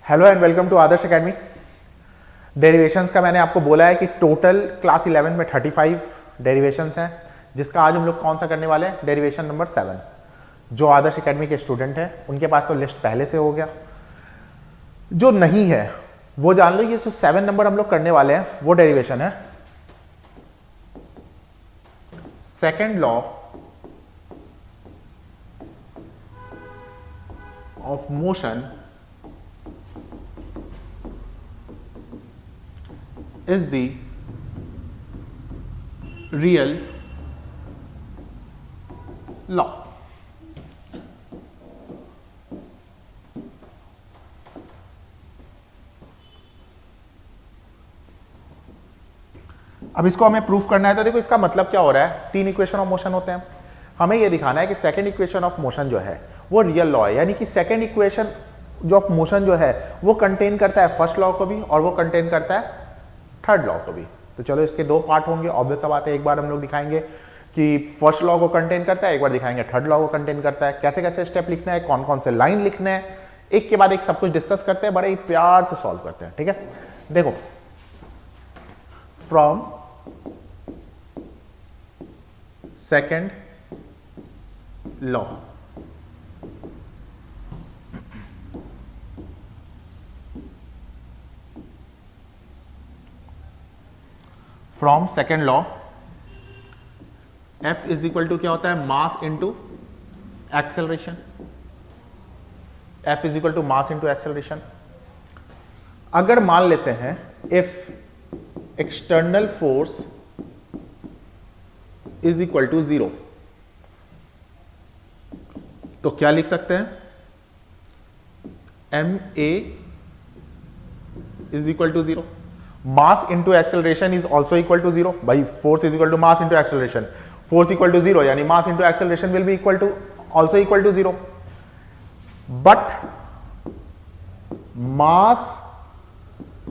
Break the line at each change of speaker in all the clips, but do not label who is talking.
Hello and welcome to Adarsh academy. Derivations का मैंने आपको बोला है कि टोटल क्लास 11 में 35 डेरिवेशंस हैं, जिसका आज हम लोग कौन सा करने वाले हैं, डेरिवेशन नंबर 7। जो आदर्श एकेडमी के स्टूडेंट हैं उनके पास तो लिस्ट पहले से हो गया, जो नहीं है वो जान लो ये जो 7 नंबर हम लोग करने वाले हैं वो डेरिवेशन है second law of motion is the real law। अब इसको हमें प्रूफ करना है तो देखो इसका मतलब क्या हो रहा है, 3 इक्वेशन ऑफ मोशन होते हैं। हमें यह दिखाना है कि सेकंड इक्वेशन ऑफ मोशन जो है वो रियल लॉ है, यानी कि सेकंड इक्वेशन जो ऑफ मोशन जो है वो कंटेन करता है फर्स्ट लॉ को भी और वो कंटेन करता है थर्ड लॉ को भी। तो चलो इसके 2 पार्ट होंगे, ऑब्वियस सा बात है। एक बार हम लोग दिखाएंगे कि फर्स्ट लॉ को कंटेन करता है, एक बार दिखाएंगे थर्ड लॉ को कंटेन करता है। कैसे कैसे स्टेप लिखना है, कौन कौन से लाइन लिखने हैं, एक के बाद एक सब कुछ डिस्कस करते हैं, बड़े ही प्यार से सॉल्व करते हैं। ठीक है, देखो from second law from second law F is equal to क्या होता है, mass into acceleration. F is equal to mass into acceleration. अगर मान लेते हैं if external force is equal to 0 तो क्या लिख सकते हैं, ma is equal to 0। Mass into acceleration is also equal to 0। भाई force is equal to mass into acceleration, force equal to 0 यानी मास into acceleration will be equal to also equal to 0। But mass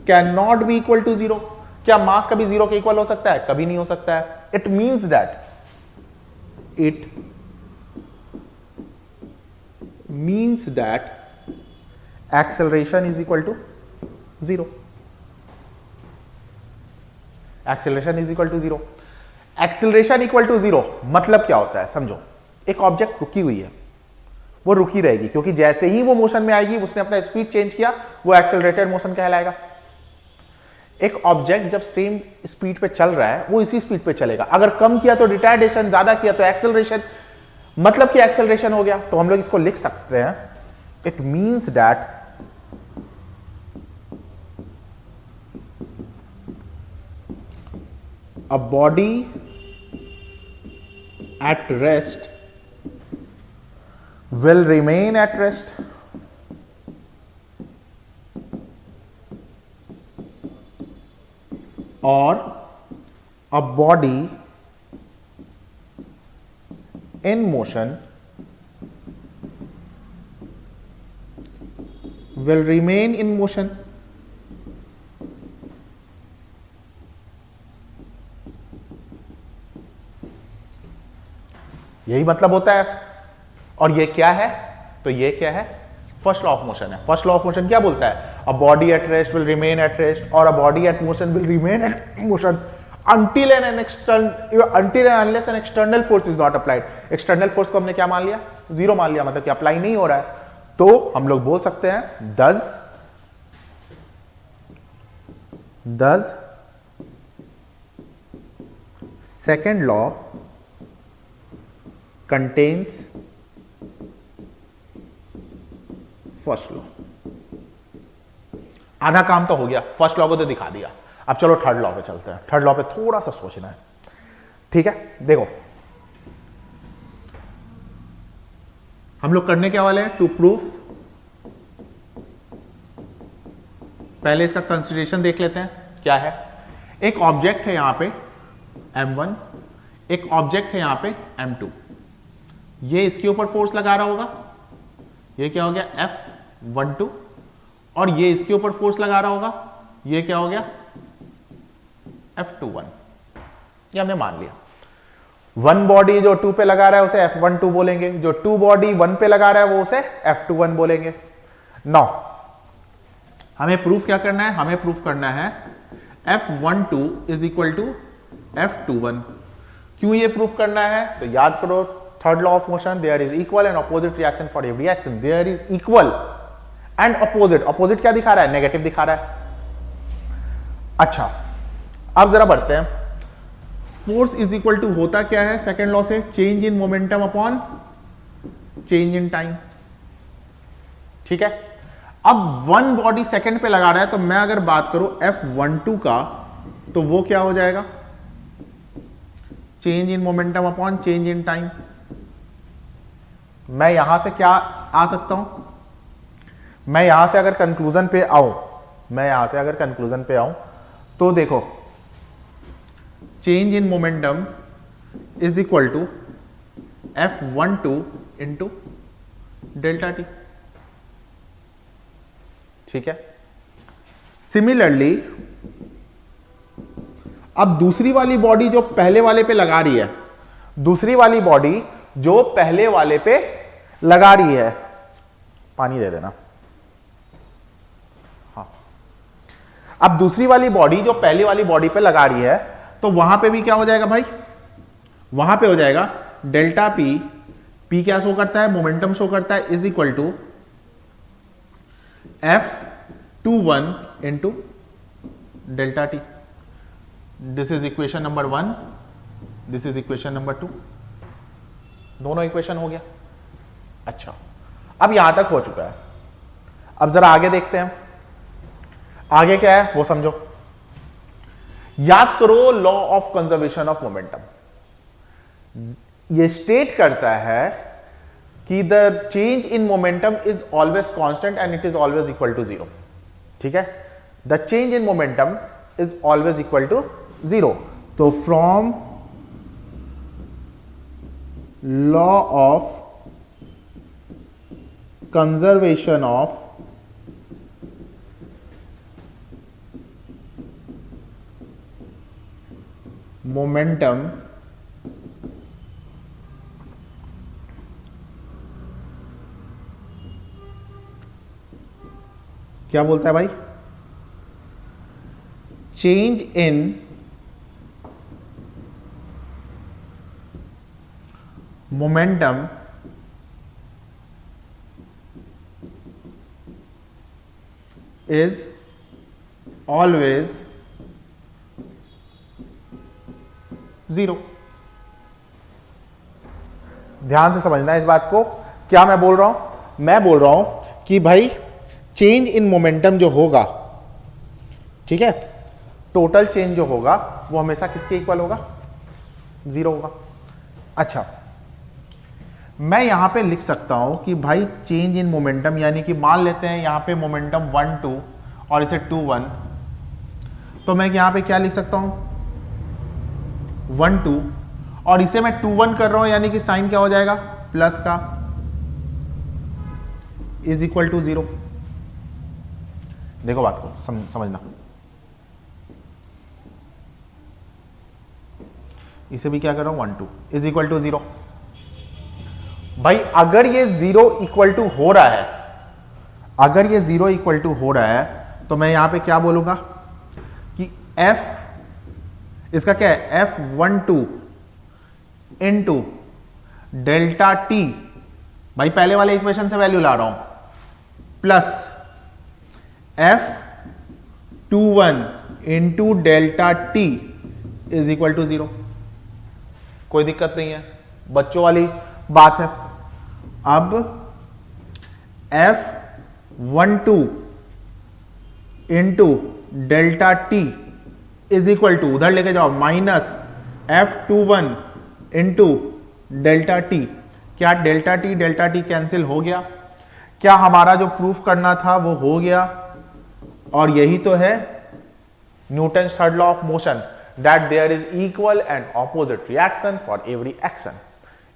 can not be equal to 0। क्या मास कभी 0 के equal हो सकता है? कभी नहीं हो सकता है। It means that acceleration is equal to 0। Acceleration is equal to 0। Acceleration equal to 0 मतलब क्या होता है, समझो। एक ऑब्जेक्ट रुकी हुई है, वो रुकी रहेगी क्योंकि जैसे ही वो मोशन में आएगी, उसने अपना स्पीड चेंज किया, वो एक्सेलरेटेड मोशन कहलाएगा। एक ऑब्जेक्ट जब सेम स्पीड पे चल रहा है वो इसी स्पीड पे चलेगा। अगर कम किया तो रिटार्डेशन, ज्यादा किया तो एक्सेलरेशन, मतलब कि एक्सेलरेशन हो गया। तो हम लोग इसको लिख सकते हैं, it means that a body at rest will remain at rest or a body in motion will remain in motion। यही मतलब होता है। और ये क्या है, तो ये क्या है, फर्स्ट लॉ ऑफ मोशन है। फर्स्ट लॉ ऑफ मोशन क्या बोलता है, a body at rest will remain at rest और a body at motion will remain at motion until and unless an external force is not applied। External force को हमने क्या मान लिया, 0 मान लिया, मतलब कि अप्लाई नहीं हो रहा है। तो हम लोग बोल सकते हैं thus second law contains first law. आधा काम तो हो गया, फर्स्ट लॉ को तो दिखा दिया। अब चलो थर्ड लॉ पे चलते हैं। थर्ड लॉ पे थोड़ा सा सोचना है, ठीक है। देखो हम लोग करने क्या वाले हैं, टू प्रूफ। पहले इसका कंसिडरेशन देख लेते हैं क्या है। एक ऑब्जेक्ट है यहां पे m1, एक ऑब्जेक्ट है यहां पे m2। ये इसके ऊपर फोर्स लगा रहा होगा, ये क्या हो गया F12, और ये इसके ऊपर फोर्स लगा रहा होगा, ये क्या हो गया F21। ये हमने मान लिया। वन बॉडी जो 2 पे लगा रहा है उसे F12 बोलेंगे, जो 2 बॉडी 1 पे लगा रहा है वो उसे F21 बोलेंगे। नाउ हमें प्रूफ क्या करना है, हमें प्रूफ करना है F12 is equal to F21। क्यों ये प्रूफ करना है, तो याद करो third law of motion, there is equal and opposite reaction for every action. There is equal and opposite, opposite क्या दिखा रहा है, नेगेटिव दिखा रहा है। अच्छा अब जरा बढ़ते हैं, फोर्स इज इक्वल टू होता क्या है सेकेंड लॉ से, change in momentum upon change in time. ठीक है, अब वन बॉडी सेकंड पे लगा रहा है, तो मैं अगर बात करूं F12 का, तो वो क्या हो जाएगा, change in momentum upon change in time. मैं यहां से क्या आ सकता हूं, मैं यहां से अगर कंक्लूजन पे आऊं, मैं यहां से अगर कंक्लूजन पे आऊं, तो देखो change in momentum is equal to F12 into delta T. ठीक है, सिमिलरली अब दूसरी वाली बॉडी जो पहले वाले पे लगा रही है, दूसरी वाली बॉडी जो पहले वाले पे लगा रही है, पानी दे देना। हाँ, अब दूसरी वाली बॉडी जो पहली वाली बॉडी पे लगा रही है, तो वहां पे भी क्या हो जाएगा भाई, वहां पे हो जाएगा डेल्टा पी, पी क्या शो करता है, मोमेंटम शो करता है, is equal to F21 into delta T. This is equation number 1, this is equation number 2, दोनों इक्वेशन हो गया। अच्छा अब यहां तक हो चुका है, अब जरा आगे देखते हैं, आगे क्या है वो समझो। याद करो law of conservation of momentum, ये स्टेट करता है कि the change in momentum is always constant and it is always equal to 0। ठीक है, the change in momentum is always equal to 0। तो from law of conservation of momentum क्या बोलता है भाई, change in momentum is always 0। ध्यान से समझना है इस बात को, क्या मैं बोल रहा हूं, मैं बोल रहा हूं कि भाई चेंज इन मोमेंटम जो होगा, ठीक है, टोटल चेंज जो होगा वो हमेशा किसके इक्वल होगा, 0 होगा। अच्छा मैं यहां पे लिख सकता हूं कि भाई चेंज इन मोमेंटम, यानी कि मान लेते हैं यहां पे मोमेंटम 1 2 और इसे 2 1, तो मैं यहां पे क्या लिख सकता हूं 1 2, और इसे मैं 2 1 कर रहा हूं, यानी कि साइन क्या हो जाएगा, प्लस का, इज इक्वल टू 0। देखो बात को समझना, इसे भी क्या कर रहा हूं 1 2 इज इक्वल टू 0। भाई अगर ये 0 इक्वल टू हो रहा है, अगर ये 0 इक्वल टू हो रहा है, तो मैं यहां पे क्या बोलूंगा कि f, इसका क्या है, F12 इंटू डेल्टा टी, भाई पहले वाले इक्वेशन से वैल्यू ला रहा हूं, plus F21 into delta T is equal to 0। कोई दिक्कत नहीं है, बच्चों वाली बात है। अब F12 into delta T is equal to, उधर लेके जाओ, minus F21 into delta T. क्या डेल्टा टी कैंसिल हो गया, क्या हमारा जो प्रूफ करना था वो हो गया, और यही तो है Newton's third law of motion, that there is equal and opposite reaction for every action.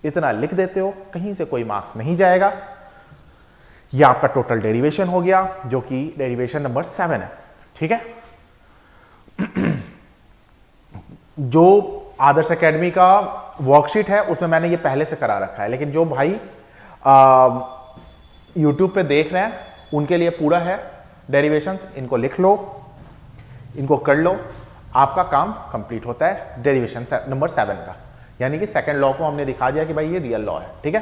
इतना लिख देते हो, कहीं से कोई मार्क्स नहीं जाएगा। ये आपका टोटल डेरिवेशन हो गया, जो कि डेरिवेशन नंबर 7 है। ठीक है, जो आदर्श एकेडमी का वर्कशीट है उसमें मैंने ये पहले से करा रखा है, लेकिन जो भाई YouTube पे देख रहे हैं उनके लिए पूरा है, डेरिवेशंस इनको लिख लो, इनको कर लो, आपका काम कंप्लीट होता है डेरिवेशन नंबर 7 का, यानी कि सेकंड लॉ को हमने दिखा दिया कि भाई ये रियल लॉ है, ठीक है।